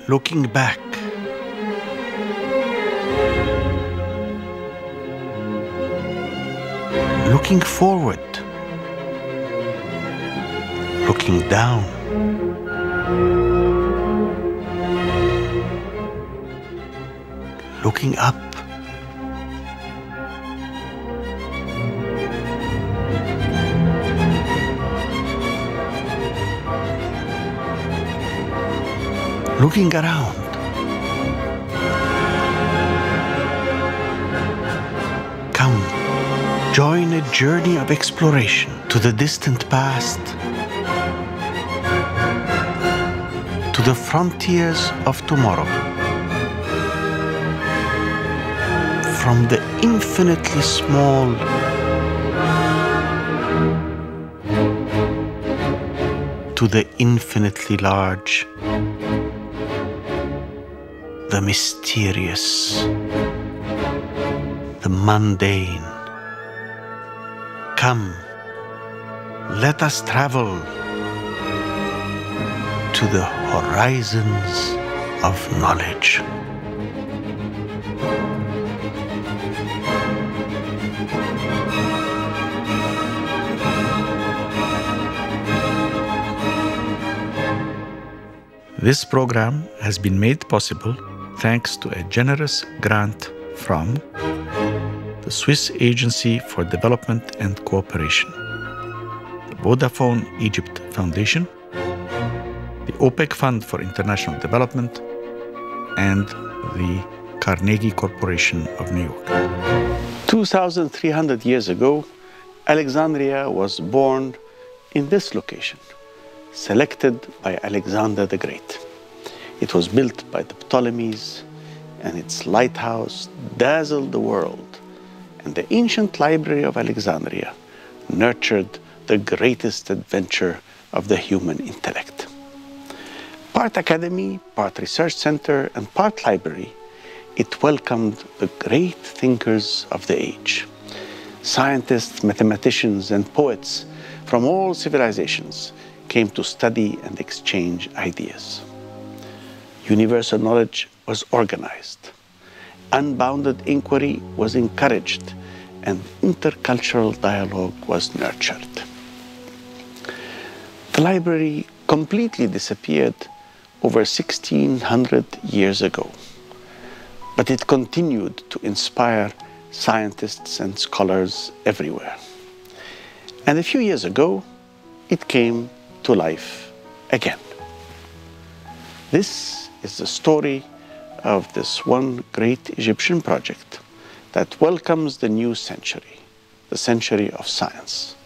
looking back, looking forward, looking down, looking up. Looking around. Come, join a journey of exploration to the distant past, to the frontiers of tomorrow. From the infinitely small to the infinitely large. The mysterious, the mundane. Come, let us travel to the horizons of knowledge. This program has been made possible thanks to a generous grant from the Swiss Agency for Development and Cooperation, the Vodafone Egypt Foundation, the OPEC Fund for International Development, and the Carnegie Corporation of New York. 2,300 years ago, Alexandria was born in this location, selected by Alexander the Great. It was built by the Ptolemies, and its lighthouse dazzled the world. And the ancient library of Alexandria nurtured the greatest adventure of the human intellect. Part academy, part research center, and part library, it welcomed the great thinkers of the age. Scientists, mathematicians, and poets from all civilizations came to study and exchange ideas. Universal knowledge was organized. Unbounded inquiry was encouraged, and intercultural dialogue was nurtured. The library completely disappeared over 1,600 years ago, but it continued to inspire scientists and scholars everywhere. And a few years ago, it came to life again. This is the story of this one great Egyptian project that welcomes the new century, the century of science.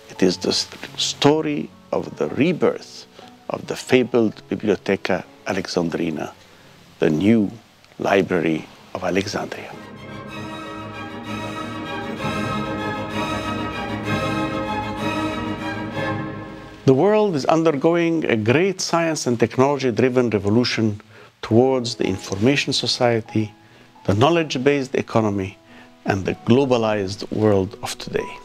It is the story of the rebirth of the fabled Bibliotheca Alexandrina, the new Library of Alexandria. The world is undergoing a great science and technology-driven revolution towards the information society, the knowledge-based economy, and the globalized world of today.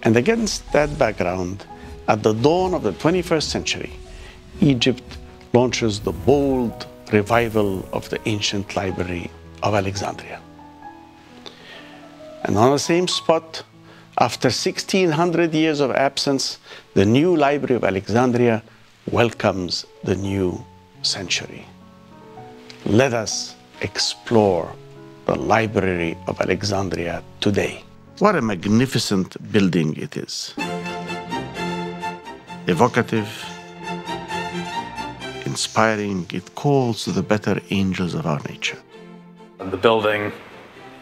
And against that background, at the dawn of the 21st century, Egypt launches the bold revival of the ancient library of Alexandria. And on the same spot, after 1,600 years of absence, the new Library of Alexandria welcomes the new century. Let us explore the Library of Alexandria today. What a magnificent building it is. Evocative, inspiring, it calls to the better angels of our nature. The building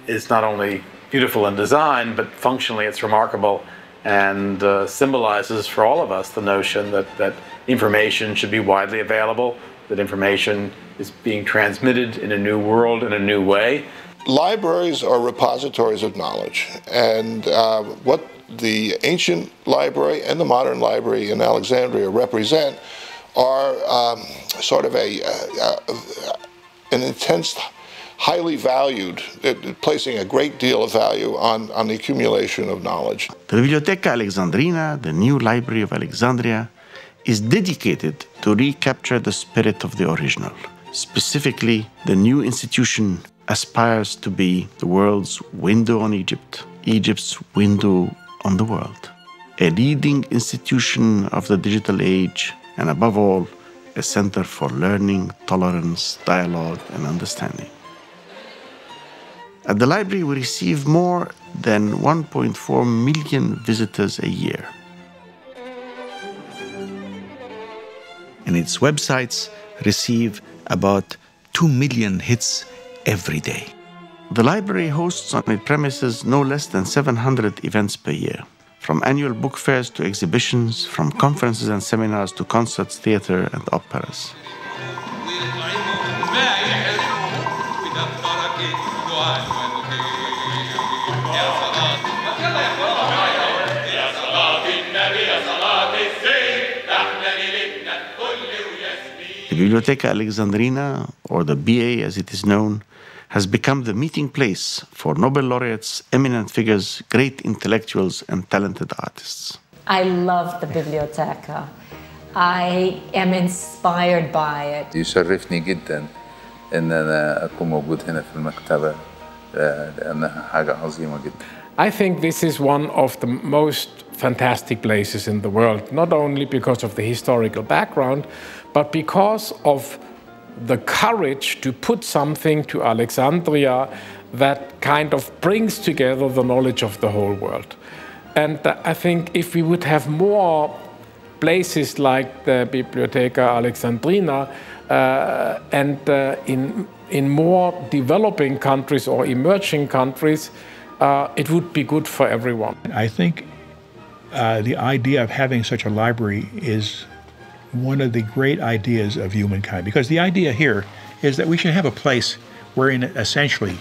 is not only beautiful in design, but functionally it's remarkable and symbolizes for all of us the notion that information should be widely available, that information is being transmitted in a new world in a new way. Libraries are repositories of knowledge, and what the ancient library and the modern library in Alexandria represent are sort of an intense, highly valued, placing a great deal of value on the accumulation of knowledge. The Bibliotheca Alexandrina, the new Library of Alexandria, is dedicated to recapture the spirit of the original. Specifically, the new institution aspires to be the world's window on Egypt, Egypt's window on the world, a leading institution of the digital age, and above all, a center for learning, tolerance, dialogue, and understanding. At the library, we receive more than 1.4 million visitors a year. And its websites receive about 2 million hits every day. The library hosts on its premises no less than 700 events per year, from annual book fairs to exhibitions, from conferences and seminars to concerts, theater, and operas. The Biblioteca Alexandrina, or the BA as it is known, has become the meeting place for Nobel laureates, eminent figures, great intellectuals, and talented artists. I love the Biblioteca. I am inspired by it. يشرفني جدا إن أنا أكون موجود هنا في المكتبة لأنها حاجة عظيمة جدا. I think this is one of the most fantastic places in the world, not only because of the historical background, but because of the courage to put something to Alexandria that kind of brings together the knowledge of the whole world. And I think if we would have more places like the Biblioteca Alexandrina and in more developing countries or emerging countries, it would be good for everyone. I think the idea of having such a library is one of the great ideas of humankind, because the idea here is that we should have a place wherein essentially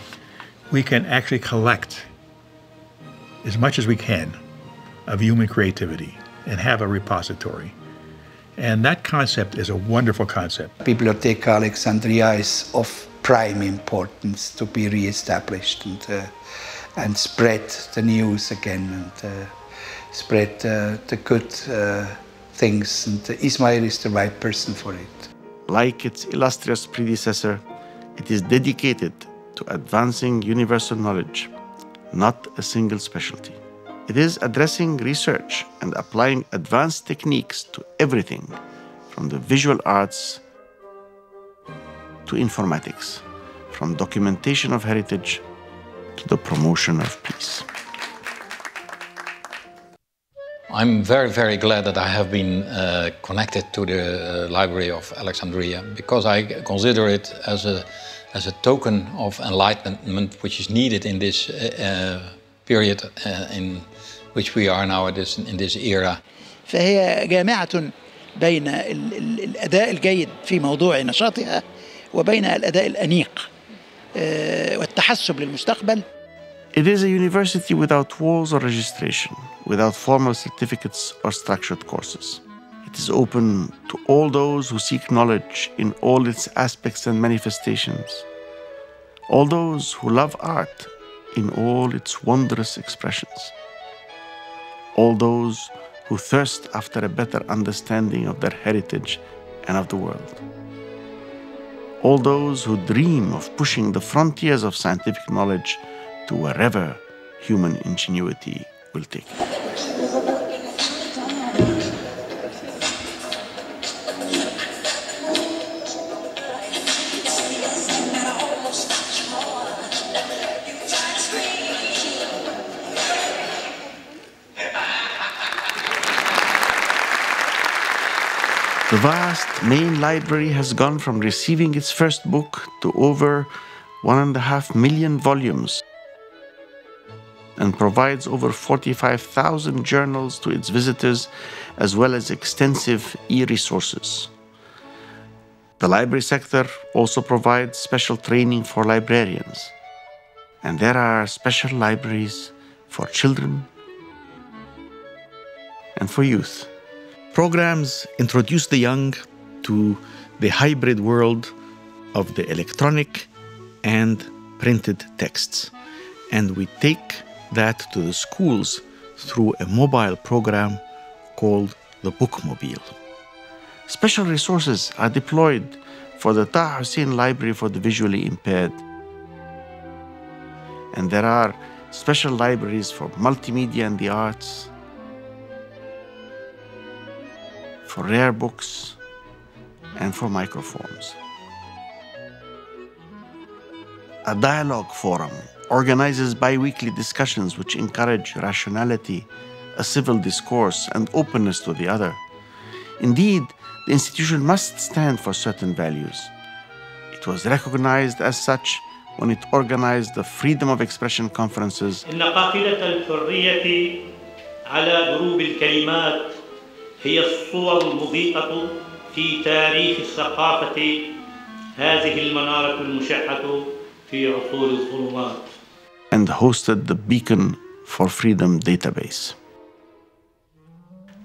we can actually collect as much as we can of human creativity and have a repository. And that concept is a wonderful concept. Biblioteca Alexandria is of prime importance to be re-established and spread the news again and spread the good things. And Ismail is the right person for it. Like its illustrious predecessor, it is dedicated to advancing universal knowledge, not a single specialty. It is addressing research and applying advanced techniques to everything, from the visual arts to informatics, from documentation of heritage to the promotion of peace. I'm very, very glad that I have been connected to the Library of Alexandria, because I consider it as a token of enlightenment which is needed in this period in which we are now in this era. فهي جامعة بين الأداء الجيد في موضوع نشاطها وبين الأداء الأنيق والتحسب للمستقبل. It is a university without walls or registration, without formal certificates or structured courses. It is open to all those who seek knowledge in all its aspects and manifestations, all those who love art in all its wondrous expressions, all those who thirst after a better understanding of their heritage and of the world, all those who dream of pushing the frontiers of scientific knowledge to wherever human ingenuity will take it. The vast main library has gone from receiving its first book to over 1.5 million volumes, and provides over 45,000 journals to its visitors, as well as extensive e-resources. The library sector also provides special training for librarians, and there are special libraries for children and for youth. Programs introduce the young to the hybrid world of the electronic and printed texts, and we take that to the schools through a mobile program called the Bookmobile. Special resources are deployed for the Taha Hussein Library for the visually impaired. And there are special libraries for multimedia and the arts, for rare books, and for microforms. A dialogue forum organizes bi-weekly discussions which encourage rationality, a civil discourse, and openness to the other. Indeed, the institution must stand for certain values. It was recognized as such when it organized the Freedom of Expression conferences. إن قافلة الحرية على دروب الكلمات هي الصور المضيئة في تاريخ الثقافة، هذه المنارة المشعة في عصور الظلمات. And hosted the Beacon for Freedom database.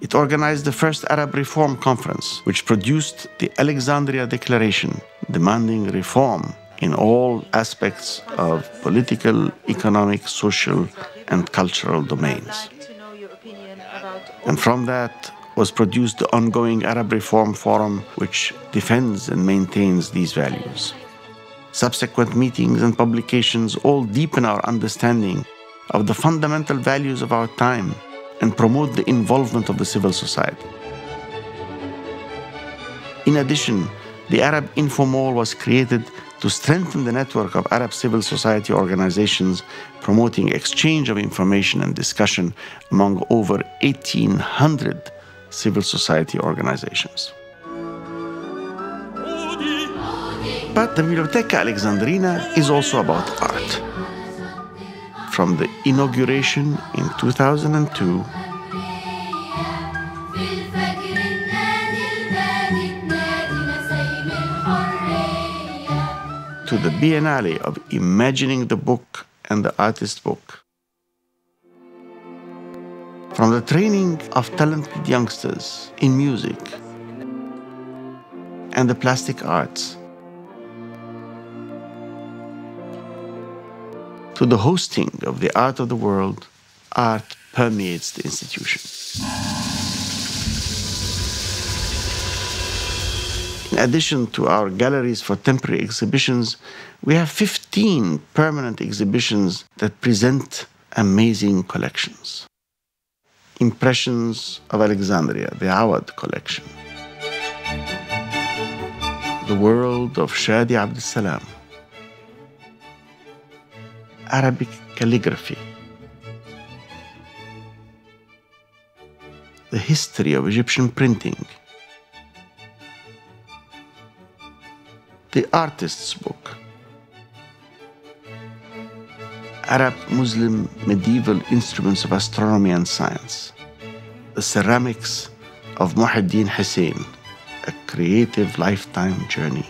It organized the first Arab Reform Conference, which produced the Alexandria Declaration, demanding reform in all aspects of political, economic, social, and cultural domains. And from that was produced the ongoing Arab Reform Forum, which defends and maintains these values. Subsequent meetings and publications all deepen our understanding of the fundamental values of our time and promote the involvement of the civil society. In addition, the Arab Info Mall was created to strengthen the network of Arab civil society organizations, promoting exchange of information and discussion among over 1,800 civil society organizations. But the Biblioteca Alexandrina is also about art. From the inauguration in 2002 to the Biennale of Imagining the Book and the Artist Book. From the training of talented youngsters in music and the plastic arts to the hosting of the Art of the World, art permeates the institution. In addition to our galleries for temporary exhibitions, we have 15 permanent exhibitions that present amazing collections. Impressions of Alexandria, the Awad collection. The World of Shadi Abdel Salam. Arabic calligraphy. The history of Egyptian printing. The Artist's Book. Arab Muslim medieval instruments of astronomy and science. The ceramics of Muhyiddin Hussein, a creative lifetime journey.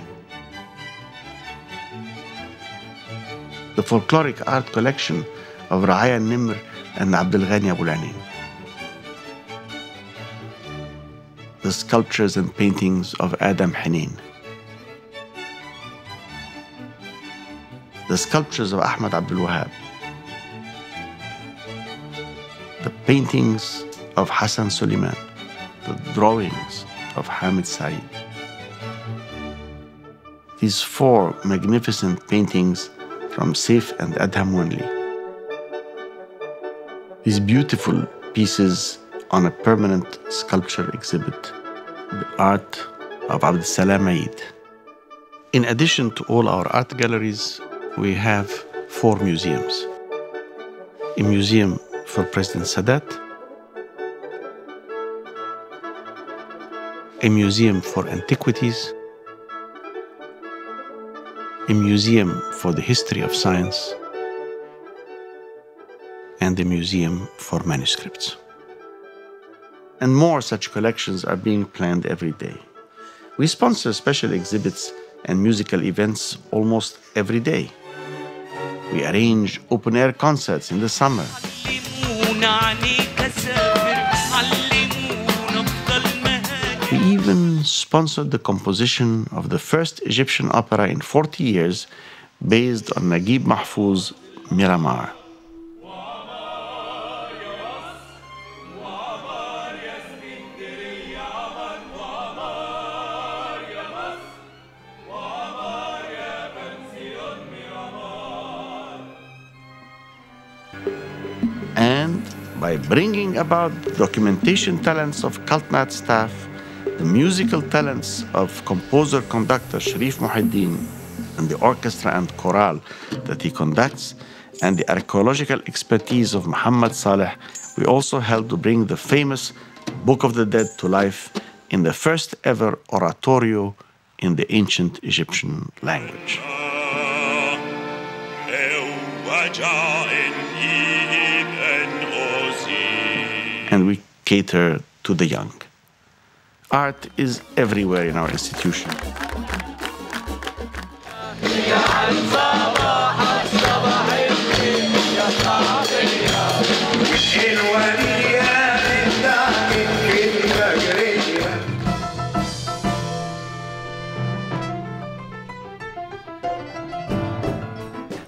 The folkloric art collection of Ra'aya Nimr and Abdel Ghani Abu Al-Anin. The sculptures and paintings of Adam Hanin. The sculptures of Ahmad Abdul Wahab. The paintings of Hassan Suleiman. The drawings of Hamid Said. These 4 magnificent paintings from Saif and Adham Wanli. These beautiful pieces on a permanent sculpture exhibit, the art of Abdel Salam Eid. In addition to all our art galleries, we have 4 museums. A museum for President Sadat, a museum for antiquities, a museum for the history of science, and a museum for manuscripts. And more such collections are being planned every day. We sponsor special exhibits and musical events almost every day. We arrange open-air concerts in the summer. We even sponsored the composition of the first Egyptian opera in 40 years based on Naguib Mahfouz's Miramar. by bringing about the documentation talents of CultNat staff, the musical talents of composer-conductor Sharif Muhyiddin, and the orchestra and chorale that he conducts, and the archaeological expertise of Muhammad Saleh, we also helped to bring the famous Book of the Dead to life in the first ever oratorio in the ancient Egyptian language. And we cater to the young. Art is everywhere in our institution.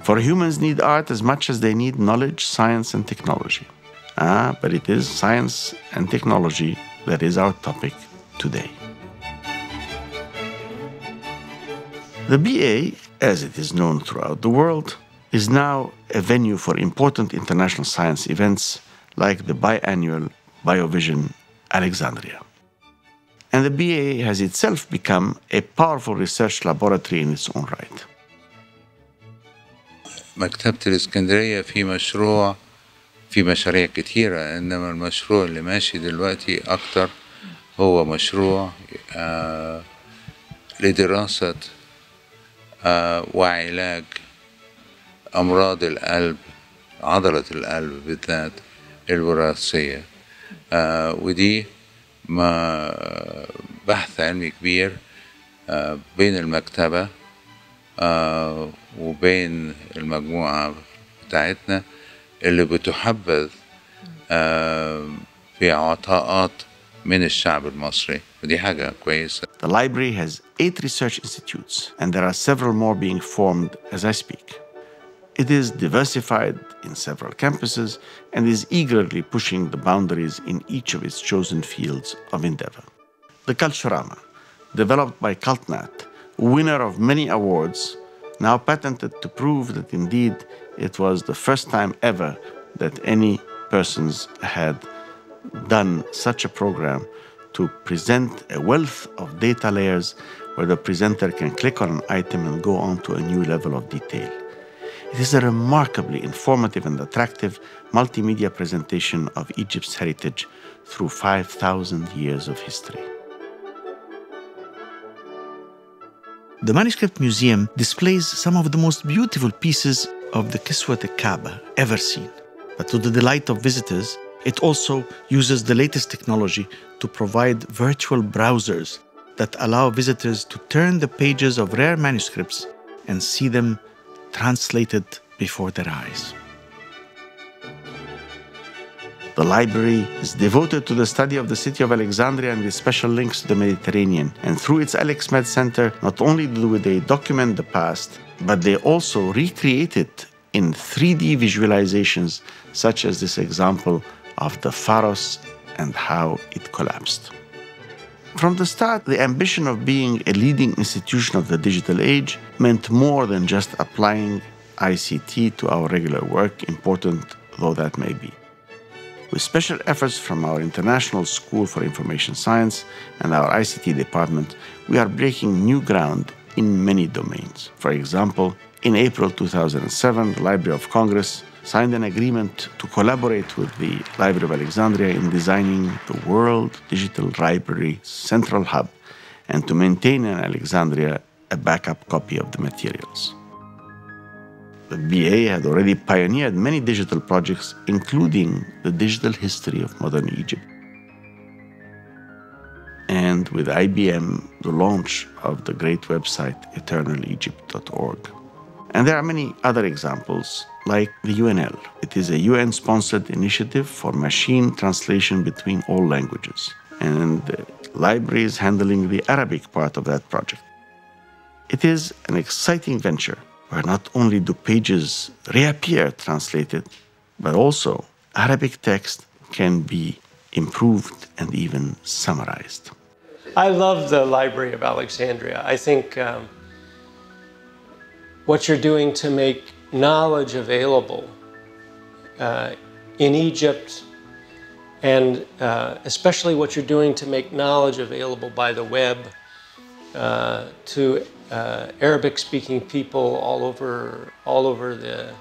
For humans need art as much as they need knowledge, science, and technology. But it is science and technology that is our topic today. The BA, as it is known throughout the world, is now a venue for important international science events like the biannual BioVision Alexandria. And the BA has itself become a powerful research laboratory in its own right. مكتبة الإسكندرية في مشاريع كتيرة، إنما المشروع اللي ماشي دلوقتي أكتر هو مشروع لدراسة وعلاج أمراض القلب، عضلة القلب بالذات الوراثية، ودي بحث علمي كبير بين المكتبة وبين المجموعة بتاعتنا اللي بتحبذ في عطاءات من الشعب المصري، ودي حاجة كويسة. The library has 8 research institutes, and there are several more being formed as I speak. It is diversified in several campuses and is eagerly pushing the boundaries in each of its chosen fields of endeavor. The Culturama, developed by CultNat, winner of many awards, now patented to prove that indeed it was the first time ever that any persons had done such a program to present a wealth of data layers where the presenter can click on an item and go on to a new level of detail. It is a remarkably informative and attractive multimedia presentation of Egypt's heritage through 5,000 years of history. The Manuscript Museum displays some of the most beautiful pieces of the Kiswat al-Kaaba ever seen. But to the delight of visitors, it also uses the latest technology to provide virtual browsers that allow visitors to turn the pages of rare manuscripts and see them translated before their eyes. The library is devoted to the study of the city of Alexandria and its special links to the Mediterranean. And through its AlexMed Center, not only do they document the past, but they also recreate it in 3D visualizations, such as this example of the Pharos and how it collapsed. From the start, the ambition of being a leading institution of the digital age meant more than just applying ICT to our regular work, important though that may be. With special efforts from our International School for Information Science and our ICT department, we are breaking new ground in many domains. For example, in April 2007, the Library of Congress signed an agreement to collaborate with the Library of Alexandria in designing the World Digital Library Central Hub and to maintain in Alexandria a backup copy of the materials. The BA had already pioneered many digital projects, including the digital history of modern Egypt. And with IBM, the launch of the great website eternalegypt.org. And there are many other examples, like the UNL. It is a UN-sponsored initiative for machine translation between all languages. And the library is handling the Arabic part of that project. It is an exciting venture where not only do pages reappear translated, but also Arabic text can be improved and even summarized. I love the Library of Alexandria. I think what you're doing to make knowledge available in Egypt and especially what you're doing to make knowledge available by the web to Arabic-speaking people all over the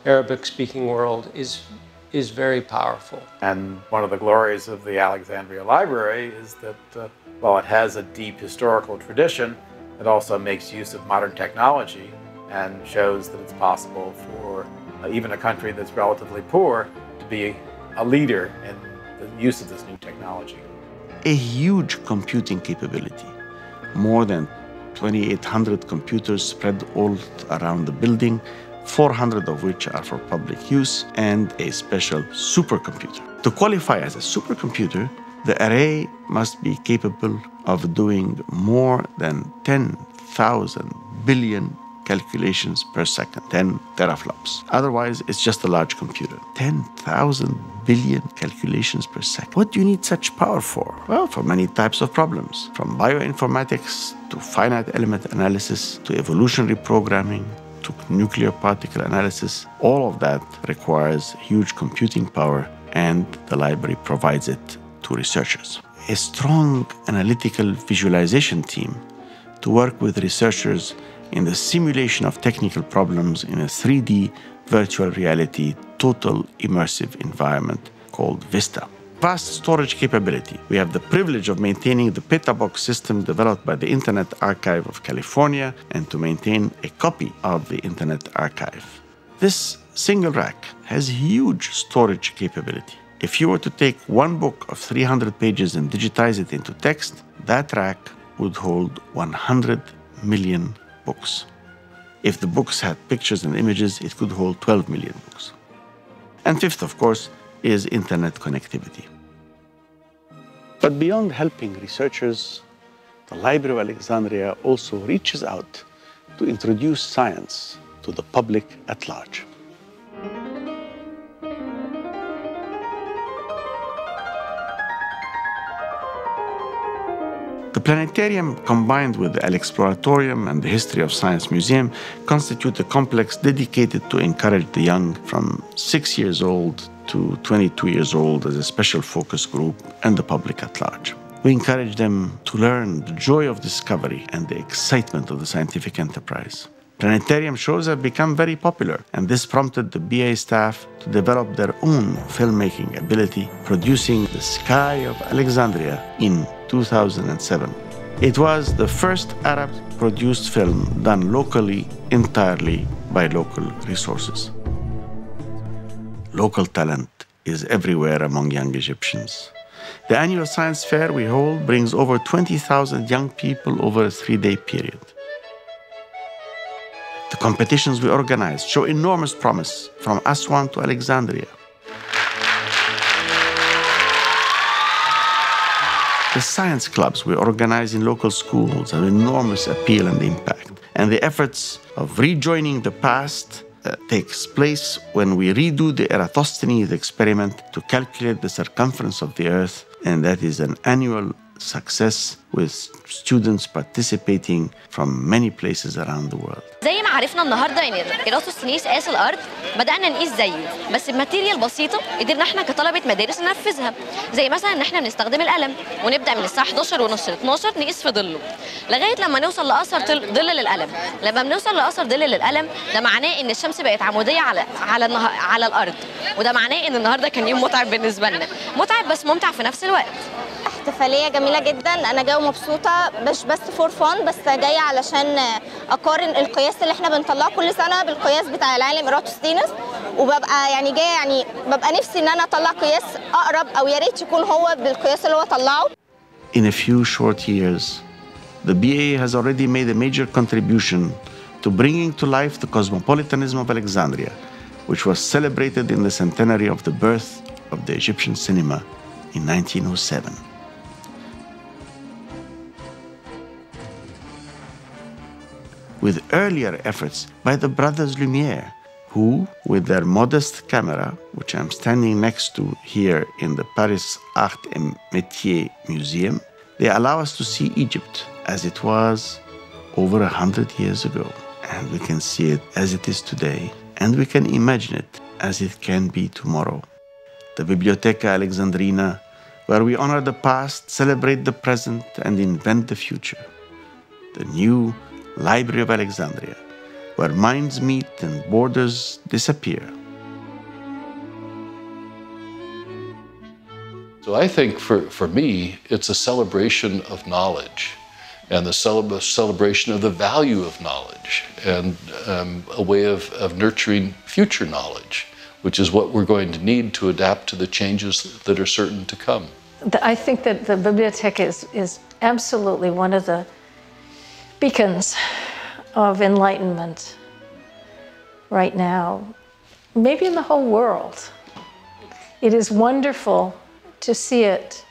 Arabic-speaking world is very powerful. And one of the glories of the Alexandria Library is that while it has a deep historical tradition, it also makes use of modern technology and shows that it's possible for even a country that's relatively poor to be a leader in the use of this new technology. A huge computing capability, more than 2,800 computers spread all around the building, 400 of which are for public use, and a special supercomputer. To qualify as a supercomputer, the array must be capable of doing more than 10,000 billion calculations per second, 10 teraflops. Otherwise, it's just a large computer. 10,000 billion calculations per second. What do you need such power for? Well, for many types of problems, from bioinformatics to finite element analysis to evolutionary programming to nuclear particle analysis. All of that requires huge computing power, and the library provides it to researchers. A strong analytical visualization team to work with researchers in the simulation of technical problems in a 3D virtual reality total immersive environment called Vista. Vast storage capability. We have the privilege of maintaining the Petabox system developed by the Internet Archive of California and to maintain a copy of the Internet Archive. This single rack has huge storage capability. If you were to take one book of 300 pages and digitize it into text, that rack would hold 100 million books. If the books had pictures and images, it could hold 12 million books. And fifth, of course, is internet connectivity. But beyond helping researchers, the Library of Alexandria also reaches out to introduce science to the public at large. The planetarium, combined with the Alexploratorium and the History of Science Museum, constitute a complex dedicated to encourage the young from 6 years old to 22 years old as a special focus group and the public at large. We encourage them to learn the joy of discovery and the excitement of the scientific enterprise. Planetarium shows have become very popular, and this prompted the BA staff to develop their own filmmaking ability, producing The Sky of Alexandria in 2007. It was the first Arab-produced film done locally, entirely by local resources. Local talent is everywhere among young Egyptians. The annual science fair we hold brings over 20,000 young people over a 3-day period. The competitions we organize show enormous promise, from Aswan to Alexandria. The science clubs we organize in local schools have enormous appeal and impact. And the efforts of rejoining the past takes place when we redo the Eratosthenes experiment to calculate the circumference of the Earth, and that is an annual success with students participating from many places around the world. زي ما عرفنا النهارده ان إيراتوستينيس قاس الارض، بدانا نقيس زيه بس بماتيريال بسيطه قدرنا احنا كطلبه مدارس ننفذها، زي مثلا ان احنا بنستخدم القلم ونبدا من الساعه 11 ونص ل 12 نقيس في ظله لغايه لما نوصل لاثر ظل للقلم. لما بنوصل لاثر ظل للقلم ده معناه ان الشمس بقت عموديه على الارض، وده معناه ان النهارده كان يوم متعب بالنسبه لنا، متعب بس ممتع في نفس الوقت. احتفاليه جميله جدا، انا جايه مبسوطه مش بس فور فان، بس جايه علشان اقارن القياس اللي احنا بنطلعه كل سنه بالقياس بتاع العالم إيراتوستينيس، وببقى يعني جايه يعني ببقى نفسي ان انا اطلع قياس اقرب او يا ريت يكون هو بالقياس اللي هو طلعه. In a few short years, the BA has already made a major contribution to bringing to life the cosmopolitanism of Alexandria, which was celebrated in the centenary of the birth of the Egyptian cinema in 1907. With earlier efforts by the brothers Lumière, who, with their modest camera, which I'm standing next to here in the Paris Art et Métiers Museum, they allow us to see Egypt as it was over 100 years ago. And we can see it as it is today, and we can imagine it as it can be tomorrow. the Bibliotheca Alexandrina, where we honor the past, celebrate the present, and invent the future. The new Library of Alexandria, where minds meet and borders disappear. So I think for me, it's a celebration of knowledge and the celebration of the value of knowledge and a way of nurturing future knowledge, which is what we're going to need to adapt to the changes that are certain to come. I think that the Bibliotheca is absolutely one of the beacons of enlightenment right now, maybe in the whole world. It is wonderful to see it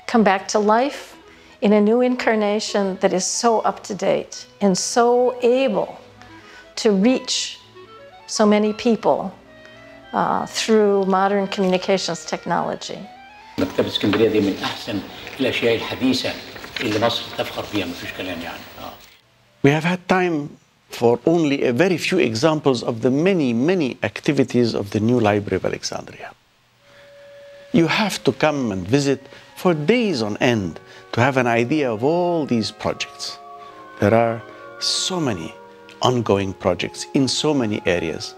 come back to life in a new incarnation that is so up to date and so able to reach so many people through modern communications technology. مكتبة اسكندرية دي من أحسن الأشياء الحديثة اللي مصر تفخر بيها مفيش كلام يعني. We have had time for only a very few examples of the many activities of the new Library of Alexandria. You have to come and visit for days on end to have an idea of all these projects. There are so many ongoing projects in so many areas,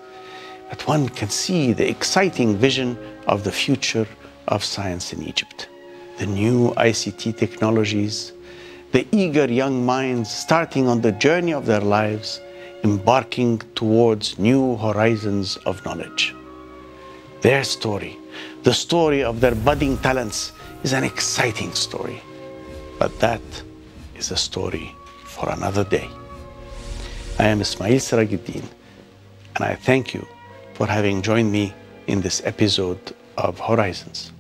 but one can see the exciting vision of the future of science in Egypt. The new ICT technologies, the eager young minds starting on the journey of their lives, embarking towards new horizons of knowledge. Their story, the story of their budding talents, is an exciting story. But that is a story for another day. I am Ismail Serageldin, and I thank you for having joined me in this episode of Horizons.